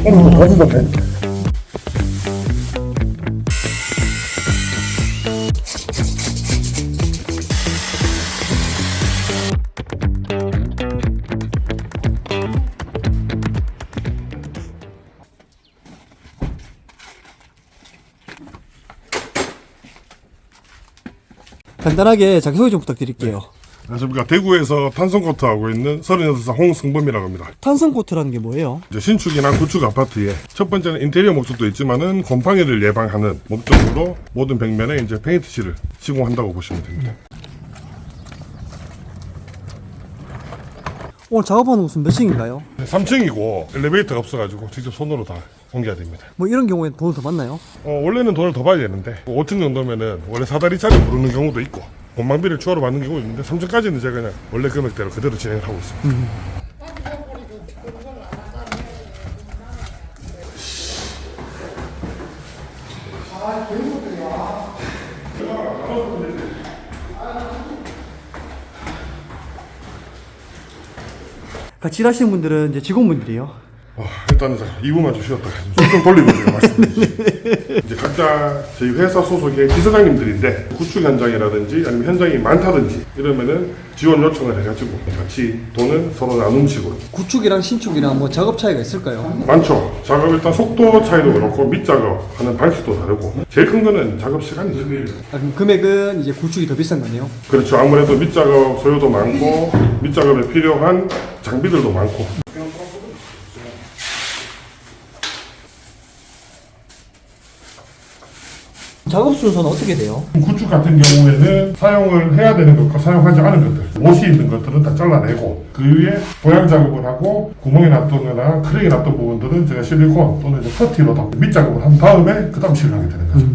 너무 좋네. 간단하게 자기소개 좀 부탁드릴게요. 안녕하십니까. 대구에서 탄성코트 하고 있는 36살 홍승범이라고 합니다. 탄성코트라는 게 뭐예요? 이제 신축이나 구축 아파트에 첫 번째는 인테리어 목적도 있지만은 곰팡이를 예방하는 목적으로 모든 벽면에 이제 페인트칠을 시공한다고 보시면 됩니다. 오늘 작업하는 곳은 몇 층인가요? 3층이고 엘리베이터가 없어가지고 직접 손으로 다 옮겨야 됩니다. 뭐 이런 경우에 돈을 더 받나요? 원래는 돈을 더 받아야 되는데 5층 정도면은 원래 사다리짜리 부르는 경우도 있고 공방비를 추가로 받는 경우도 있는데 3층까지는 제가 그냥 원래 금액대로 그대로 진행을 하고 있습니다. 같이 일하시는 분들은 이제 직원분들이요. 일단은 2분만 좀 쉬었다가 좀 돌리고 제가 말씀드리죠. 이제 각자 저희 회사 소속의 기사장님들인데 구축 현장이라든지 아니면 현장이 많다든지 이러면은 지원 요청을 해가지고 같이 돈을 서로 나누는 식으로. 구축이랑 신축이랑 뭐 작업 차이가 있을까요? 많죠. 작업 일단 속도 차이도 그렇고 밑작업 하는 방식도 다르고 제일 큰 거는 작업 시간이죠. 아, 그럼 금액은 이제 구축이 더 비싼 거네요? 그렇죠. 아무래도 밑작업 소요도 많고 밑작업에 필요한 장비들도 많고. 작업 순서는 어떻게 돼요? 구축 같은 경우에는 사용을 해야 되는 것과 사용하지 않은 것들, 못이 있는 것들은 다 잘라내고 그 위에 보양 작업을 하고 구멍이 났거나 크랙이 났던 부분들은 제가 실리콘 또는 이제 퍼티로 다 밑작업을 한 다음에 그 다음 실을 하게 되는 거죠.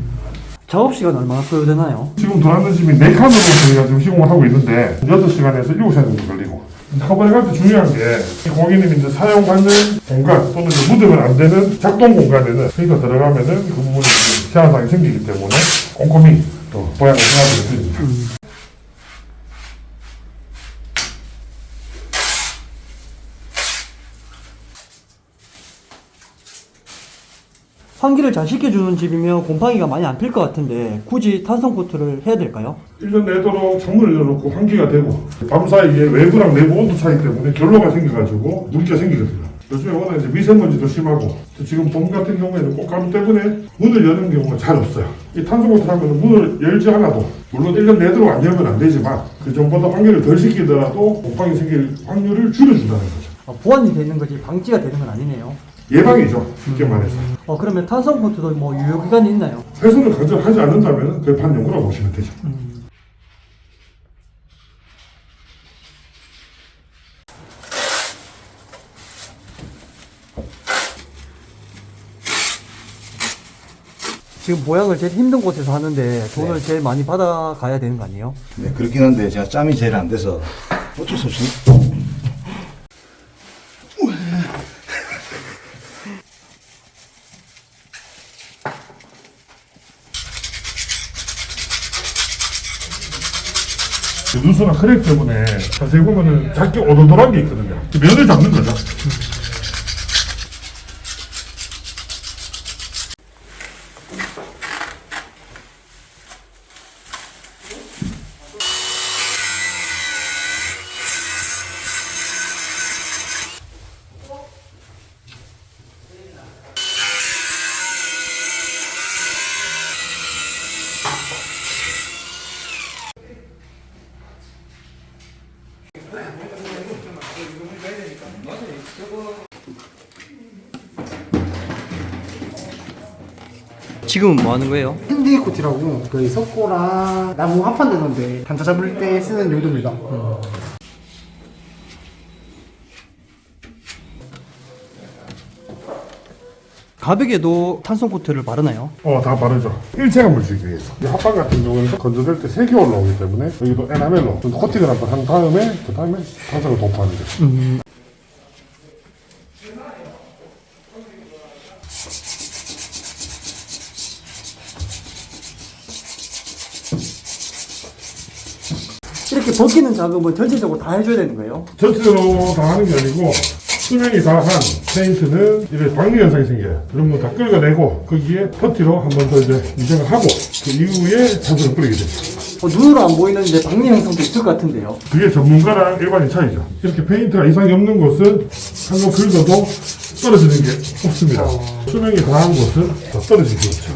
작업 시간 얼마나 소요되나요? 지금 들어왔는 집이 4칸으로 저희가 지금 시공을 하고 있는데 6시간에서 7시간 정도 걸리고 작업을 할 때 중요한 게 고객님이 이제 사용하는 공간 또는 묻으면 안 되는 작동 공간에는 페인터 들어가면은 그 부분이 제한상이 생기기 때문에 꼼꼼히 또 보양을 하게 됩니다. 환기를 잘 시켜주는 집이면 곰팡이가 많이 안 필 것 같은데 굳이 탄성코트를 해야 될까요? 1년 내도록 창문을 열어놓고 환기가 되고 밤사이에 외부랑 내부 온도 차이 때문에 결로가 생겨가지고 물기가 생기거든요. 요즘에 워낙 이제 미세먼지도 심하고 지금 봄 같은 경우에는 꽃가루 때문에 문을 여는 경우가 잘 없어요. 이 탄성코트를 하면 문을 열지 않아도 물론 1년 내도록 안 열면 안 되지만 그 전보다 환기를 덜 시키더라도 곰팡이 생길 확률을 줄여준다는 거죠. 보완이 되는 거지 방지가 되는 건 아니네요. 예방이죠. 쉽게 말해서. 그러면 탄성코트도 뭐 유효기간이 있나요? 훼손을 강제하지 않는다면 그게 반영구라고 보시면 되죠. 지금 모양을 제일 힘든 곳에서 하는데 돈을 제일 많이 받아가야 되는 거 아니에요? 네, 그렇긴 한데 제가 짬이 제일 안 돼서 어쩔 수 없이. 누수나 크랙 때문에 자세히 보면은 작게 오돌돌한 게 있거든요. 면을 잡는 거죠. 지금은 뭐 하는 거예요? 핸디코트라고 그 석고랑 나무 합판 되는데 단차 잡을 때 쓰는 용도입니다. 가벽에도 탄성코트를 바르나요? 다 바르죠. 일체감을 주기 위해서. 이 합판 같은 경우에는 건조될 때 색이 올라오기 때문에 여기도 에나멜로 코팅을 한번 한 다음에 그 다음에 탄성을 도포하는 거죠. 이렇게 벗기는 작업은 전체적으로 다 해줘야 되는 거예요? 전체적으로 다 하는 게 아니고 수명이 다한 페인트는 이렇게 박리 현상이 생겨요. 이런 거 다 긁어내고 거기에 퍼티로 한 번 더 이제 미생을 하고 그 이후에 탄소를 뿌리게 됩니다. 눈으로 안 보이는데 박리 형성도 있을 것 같은데요. 그게 전문가랑 일반인 차이죠. 이렇게 페인트가 이상이 없는 곳은 한 번 긁어도 떨어지는 게 없습니다. 수명이 다한 곳은 더 떨어지게 되죠.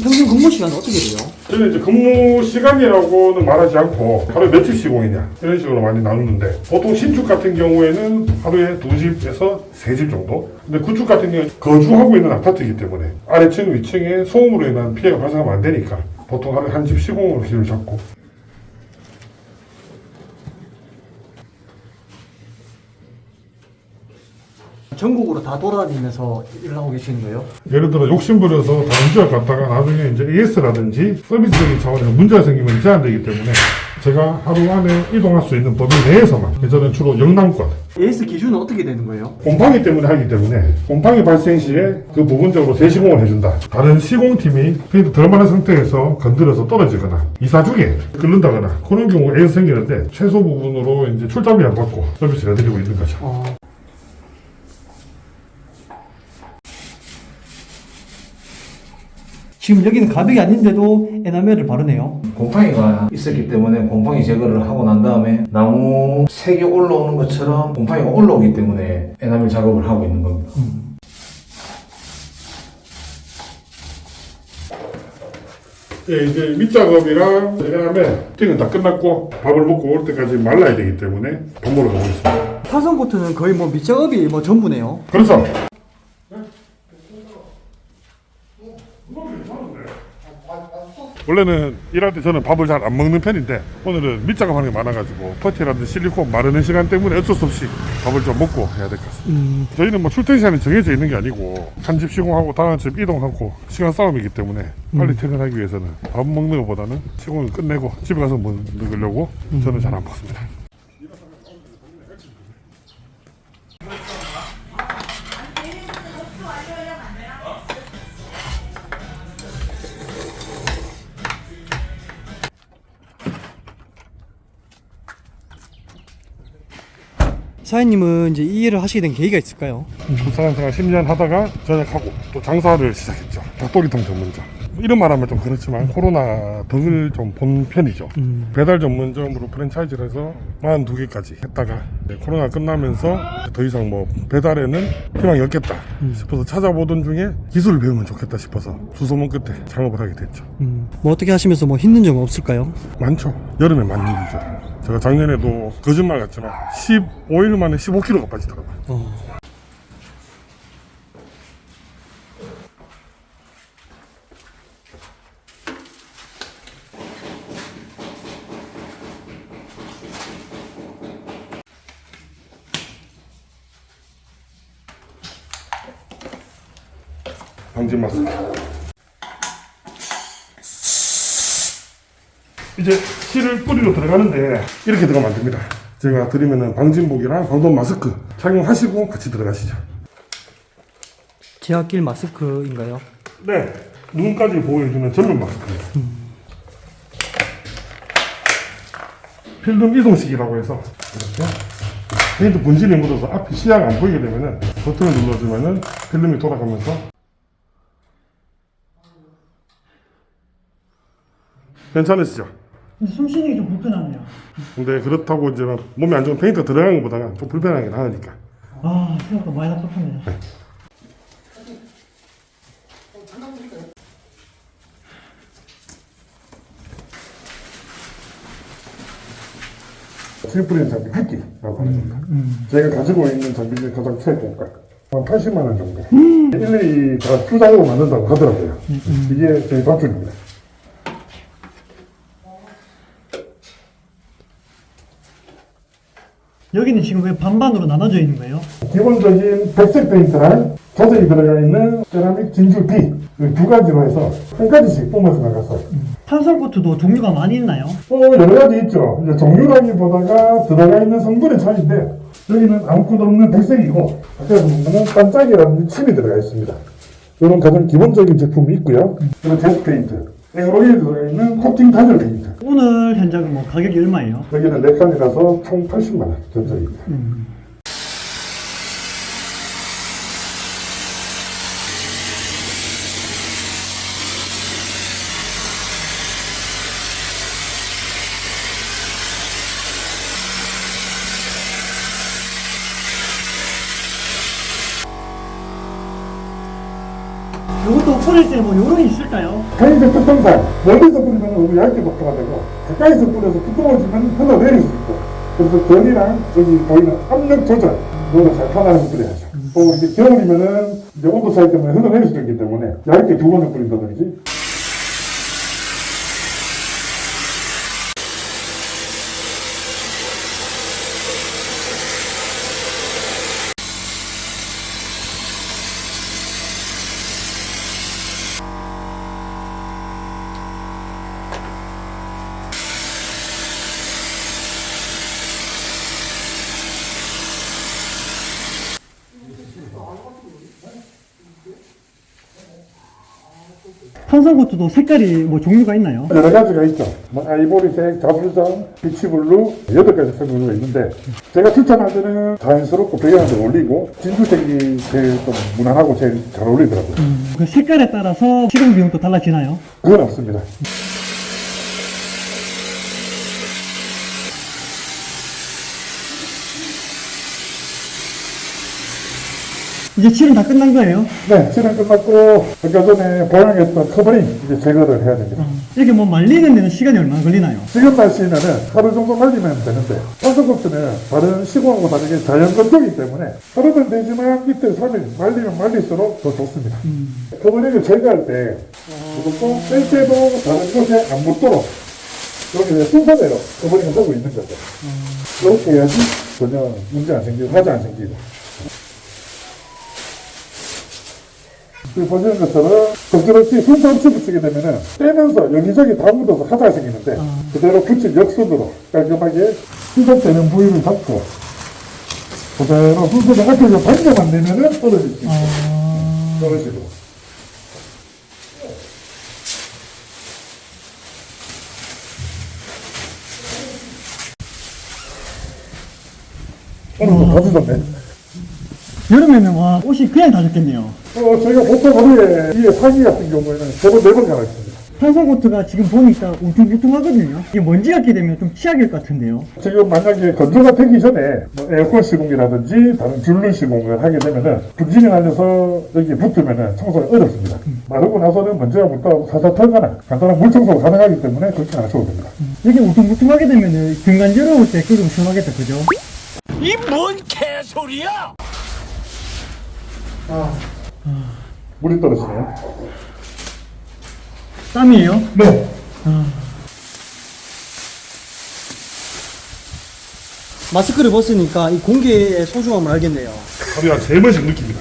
평균 근무 시간은 어떻게 돼요? 저는 이제 근무 시간이라고는 말하지 않고 하루에 며칠 시공이냐 이런 식으로 많이 나누는데 보통 신축 같은 경우에는 하루에 2집에서 3집 정도. 근데 구축 같은 경우는 거주하고 있는 아파트이기 때문에 아래층 위층에 소음으로 인한 피해가 발생하면 안 되니까 보통 하루에 한 집 시공으로 기준을 잡고. 전국으로 다 돌아다니면서 일을 하고 계시는 거예요? 예를 들어 욕심부려서 다른 지역 갔다가 나중에 이제 AS라든지 서비스적인 차원에서 문제가 생기면 제한되기 때문에 제가 하루 안에 이동할 수 있는 범위 내에서만, 저는 주로 영남권 AS 기준은 어떻게 되는 거예요? 곰팡이 때문에 하기 때문에 곰팡이 발생 시에 그 부분적으로 재시공을 해준다. 다른 시공팀이 페인트 덜 마른 상태에서 건드려서 떨어지거나 이사중에 끓는다거나 그런 경우가 AS 생기는데 최소 부분으로 이제 출장비 안 받고 서비스를 해드리고 있는 거죠. 지금 여기는 가벽이 아닌데도 에나멜을 바르네요. 곰팡이가 있었기 때문에 곰팡이 제거를 하고 난 다음에 나무 색이 올라오는 것처럼 곰팡이가 올라오기 때문에 에나멜 작업을 하고 있는 겁니다. 예, 이제 밑작업이랑 에나멜 띵은 다 끝났고 밥을 먹고 올 때까지 말라야 되기 때문에 밥 먹으러 가고 있습니다. 탄성 코트는 거의 뭐 밑작업이 뭐 전부네요. 그래서 원래는 일할 때 저는 밥을 잘 안 먹는 편인데 오늘은 밑작업하는 게 많아가지고 퍼티라든지 실리콘 마르는 시간 때문에 어쩔 수 없이 밥을 좀 먹고 해야 될 것 같습니다. 저희는 뭐 출퇴근 시간이 정해져 있는 게 아니고 한 집 시공하고 다른 집 이동하고 시간 싸움이기 때문에 빨리 퇴근하기 위해서는 밥 먹는 것보다는 시공을 끝내고 집에 가서 먹으려고 저는 잘 안 먹습니다. 사장님은 이제 이 일을 하시게 된 계기가 있을까요? 부산 생활 10년 하다가 전역하고 또 장사를 시작했죠. 닭도리탕 전문점. 이런 말하면 좀 그렇지만 코로나 덕을 좀 본 편이죠. 배달 전문점으로 프랜차이즈를 해서 42개까지 했다가 코로나 끝나면서 더 이상 뭐 배달에는 희망이 없겠다 싶어서 찾아보던 중에 기술을 배우면 좋겠다 싶어서 수소문 끝에 창업을 하게 됐죠. 뭐 어떻게 하시면서 뭐 힘든 점은 없을까요? 많죠. 여름에 많이 힘들죠. 제가 작년에도 거짓말 같지만 15일 만에 15kg가 빠지더라고요. 방진 마스크. 이제 실을 뿌리로 들어가는데 이렇게 들어가면 안 됩니다. 제가 드리면은 방진복이랑 방독 마스크 착용하시고 같이 들어가시죠. 제압길 마스크인가요? 네, 눈까지 보호해주는 전면 마스크입니다. 필름 이동식이라고 해서 이렇게 페인트 분질이 묻어서 앞이 시야가 안 보이게 되면은 버튼을 눌러주면은 필름이 돌아가면서 괜찮으시죠? 근데 숨 쉬는 게 좀 불편하네요. 근데 그렇다고 이제 막 몸에 안 좋은 페인트 들어가는 것보다는 좀 불편하긴 하니까. 아, 생각보다 많이 답답하네요. 트리플린 장비 획기라고 하는 겁니다. 제가 가지고 있는 장비 중에 가장 최고가 한 80만 원 정도. 일일이 다 투자하고 만든다고 하더라고요. 이게 저희 밥줄입니다. 여기는 지금 왜 반반으로 나눠져 있는 거예요? 기본적인 백색 페인트랑 자석이 들어가 있는 세라믹 진주 B 두 가지로 해서 한 가지씩 뿜어서 나갔어요. 탄성코트도 종류가 많이 있나요? 여러 가지 있죠. 이제 종류라기보다가 들어가 있는 성분의 차이인데 여기는 아무것도 없는 백색이고 아까 보면은 반짝이라는 칩이 들어가 있습니다. 이런 가장 기본적인 제품이 있고요. 그리고 제스 페인트, 에어로일에 들어가 있는 코팅 단열 페인트. 오늘 현장은 뭐 가격이 얼마예요? 여기는 4칸이라서 총 80만 원 전적입니다. 뭐 뿌릴 때 뭐 요령이 있을까요? 가인적 특성상 멀리서 뿌리면 너무 얇게 녹화가 되고 가까이서 뿌려서 두꺼워지면 흘러내릴 수 있고 그래서 결이랑 여기 보이는 압력 조절 이거를 잘 판단해서 뿌려야죠. 또 이제 겨울이면은 이제 온도 차이 때문에 흘러내릴 수도 있기 때문에 얇게 두 번을 뿌린다든지. 탄성코트도 색깔이 뭐 종류가 있나요? 여러 가지가 있죠. 뭐 아이보리색, 자술장, 비치블루 8가지 성분이 있는데 제가 추천할 때는 자연스럽고 배경에도 어울리고 진주색이 제일 좀 무난하고 제일 잘 어울리더라고요. 그 색깔에 따라서 시공 비용도 달라지나요? 그건 없습니다. 이제 칠은 다 끝난 거예요? 네, 칠은 끝났고 아까 전에 보양했던 커버링 이제 제거를 해야 됩니다. 이렇게 뭐 말리는 데는 시간이 얼마나 걸리나요? 지금 날씨면은 하루 정도 말리면 되는데 탄성코트는 다른 시공하고 다르게 자연건조이기 때문에 하루는 되지만 이틀 3일 말리면 말릴수록 더 좋습니다. 커버링을 제거할 때 무조건 뺄 때도 다른 곳에 안 묻도록 이렇게 순서대로 커버링을 하고 있는 거죠. 이렇게 해야지 전혀 문제 안 생기고 하자 안 생기고. 지금 보시는 것처럼 적절히 순서 없이 붙이게 되면은 떼면서 여기저기 다 묻어서 하자가 생기는데 그대로 붙인 역순으로 깔끔하게 희석되는 부위를 잡고 그대로 순서를 앞에서 반대만 내면은 떨어질 수 있어요. 그런 식으로. 오늘도 다 주던데. 여름에는 와 옷이 그냥 다 젖겠네요. 저희가 보통 하루에 이 상의 같은 경우에는 3번 갈아 있습니다. 탄성코트가 지금 보니까 울퉁불퉁하거든요. 이게 먼지 같게 되면 좀 치약일 것 같은데요. 지금 만약에 건조가 되기 전에 뭐 에어컨 시공이라든지 다른 줄눈 시공을 하게 되면은 분진이 날려서 여기 붙으면은 청소가 어렵습니다. 마르고 나서는 먼지가 묻다 살살 털거나 간단한 물 청소가 가능하기 때문에 그렇게 안 하셔도 됩니다. 이게 울퉁불퉁하게 되면은 등간지러울 때 그게 좀 심하겠다, 그죠? 이 뭔 개소리야! 물이 떨어지네요. 땀이에요? 네. 마스크를 벗으니까 이 공기의 소중함을 알겠네요. 하루에 한 3번씩 느낍니다.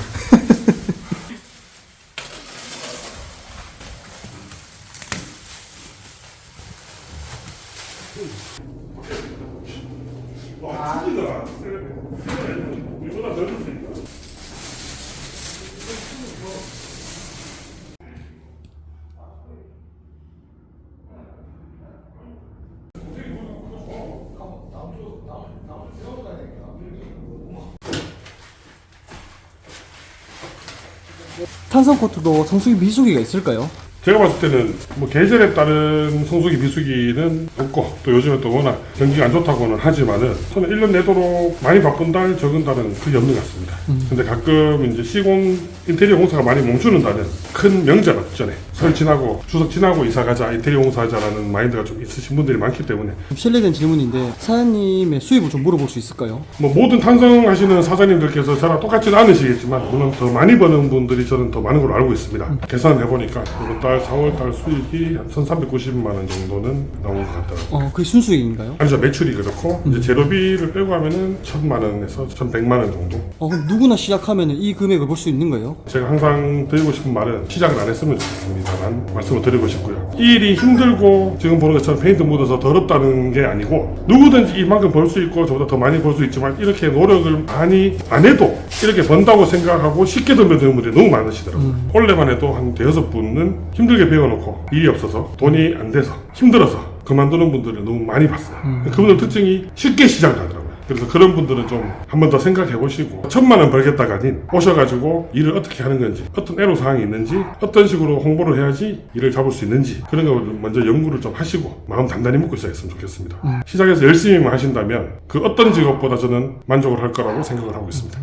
탄성코트도 성수기 비수기가 있을까요? 제가 봤을 때는 뭐 계절에 따른 성수기 비수기는 없고 또 요즘에 또 워낙 경기가 안 좋다고는 하지만은 저는 1년 내도록 많이 바쁜 달 적은 달은 그게 없는 것 같습니다. 근데 가끔 이제 시공 인테리어 공사가 많이 멈추는 달은 큰 명절 전에 설 지나고 추석 지나고 이사 가자 인테리어 공사하자라는 마인드가 좀 있으신 분들이 많기 때문에 좀 실례된 질문인데 사장님의 수입을 좀 물어볼 수 있을까요? 뭐 모든 탄성하시는 사장님들께서 저랑 똑같지는 않으시겠지만 물론 더 많이 버는 분들이 저는 더 많은 걸로 알고 있습니다. 계산해 보니까 이번 달 4월달 수익이 한 1,390만 원 정도는 나온 것 같더라고요. 그게 순수익인가요? 아니죠, 매출이 그렇고 이제 재료비를 빼고 하면은 1,000만 원에서 1,100만 원 정도. 그럼 누구나 시작하면 이 금액을 볼 수 있는 거예요? 제가 항상 드리고 싶은 말은 시작을 안 했으면 좋겠습니다만 말씀을 드리고 싶고요. 이 일이 힘들고 지금 보는 것처럼 페인트 묻어서 더럽다는 게 아니고 누구든지 이만큼 벌 수 있고 저보다 더 많이 벌 수 있지만 이렇게 노력을 많이 안 해도 이렇게 번다고 생각하고 쉽게 덤벼드는 분들이 너무 많으시더라고요. 올해만 해도 한 5분은 힘들게 배워놓고 일이 없어서 돈이 안 돼서 힘들어서 그만두는 분들을 너무 많이 봤어요. 그분들 특징이 쉽게 시작을 하더라고요. 그래서 그런 분들은 좀 한 번 더 생각해 보시고 1,000만 원 벌겠다가 아닌 오셔가지고 일을 어떻게 하는 건지 어떤 애로사항이 있는지 어떤 식으로 홍보를 해야지 일을 잡을 수 있는지 그런 걸 먼저 연구를 좀 하시고 마음 단단히 먹고 시작했으면 좋겠습니다. 시작해서 열심히만 하신다면 그 어떤 직업보다 저는 만족을 할 거라고 생각을 하고 있습니다.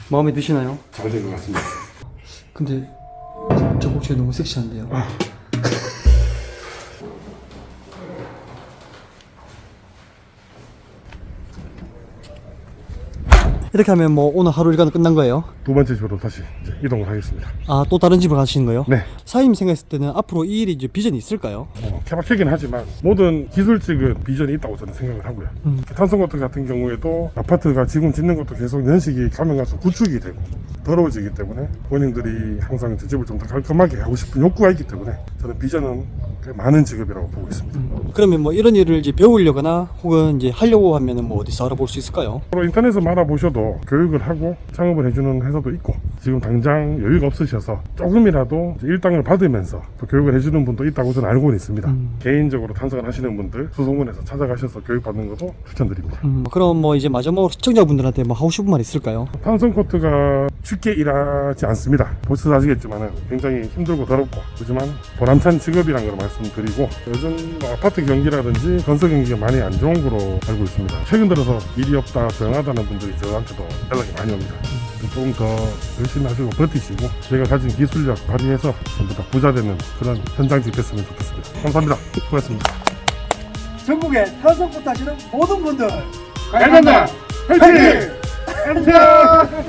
마음에 드시나요? 잘 된 것 같습니다. 근데 저 혹시 너무 섹시한데요. 이렇게 하면 뭐 오늘 하루 일과는 끝난 거예요? 두 번째 집으로 다시 이제 이동을 하겠습니다. 아, 또 다른 집을 가시는 거예요? 네. 사장님 생각했을 때는 앞으로 이 일이 이제 비전이 있을까요? 케바케긴 하지만 모든 기술직은 비전이 있다고 저는 생각을 하고요. 탄성코트 같은 경우에도 아파트가 지금 짓는 것도 계속 연식이 가면 갈수록 구축이 되고 더러워지기 때문에 본인들이 항상 제 집을 좀 더 깔끔하게 하고 싶은 욕구가 있기 때문에 저는 비전은 꽤 많은 직업이라고 보고 있습니다. 그러면 뭐 이런 일을 이제 배우려거나 혹은 이제 하려고 하면은 뭐 어디서 알아볼 수 있을까요? 서로 인터넷을 알아보셔도 교육을 하고 창업을 해주는 회사도 있고 지금 당장 여유가 없으셔서 조금이라도 일당을 받으면서 또 교육을 해주는 분도 있다고 저는 알고는 있습니다. 개인적으로 탄성을 하시는 분들 수소문에서 찾아가셔서 교육받는 것도 추천드립니다. 그럼 뭐 이제 마지막으로 시청자분들한테 뭐 하고 싶은 말 있을까요? 탄성코트가 쉽게 일하지 않습니다. 보셔서 아시겠지만 굉장히 힘들고 더럽고 하지만 보람찬 직업이라는 걸 말씀드리고 요즘 뭐 아파트 경기라든지 건설 경기가 많이 안 좋은 거로 알고 있습니다. 최근 들어서 일이 없다 조용하다는 분들이 저한테도 연락이 많이 옵니다. 조금 더 열심히 하시고 버티시고 제가 가진 기술력 발휘해서 전부 다 부자 되는 그런 현장직 됐으면 좋겠습니다. 감사합니다. 수고하셨습니다. 전국에 탄성코트 하시는 모든 분들 갈간다 화이팅! 안녕!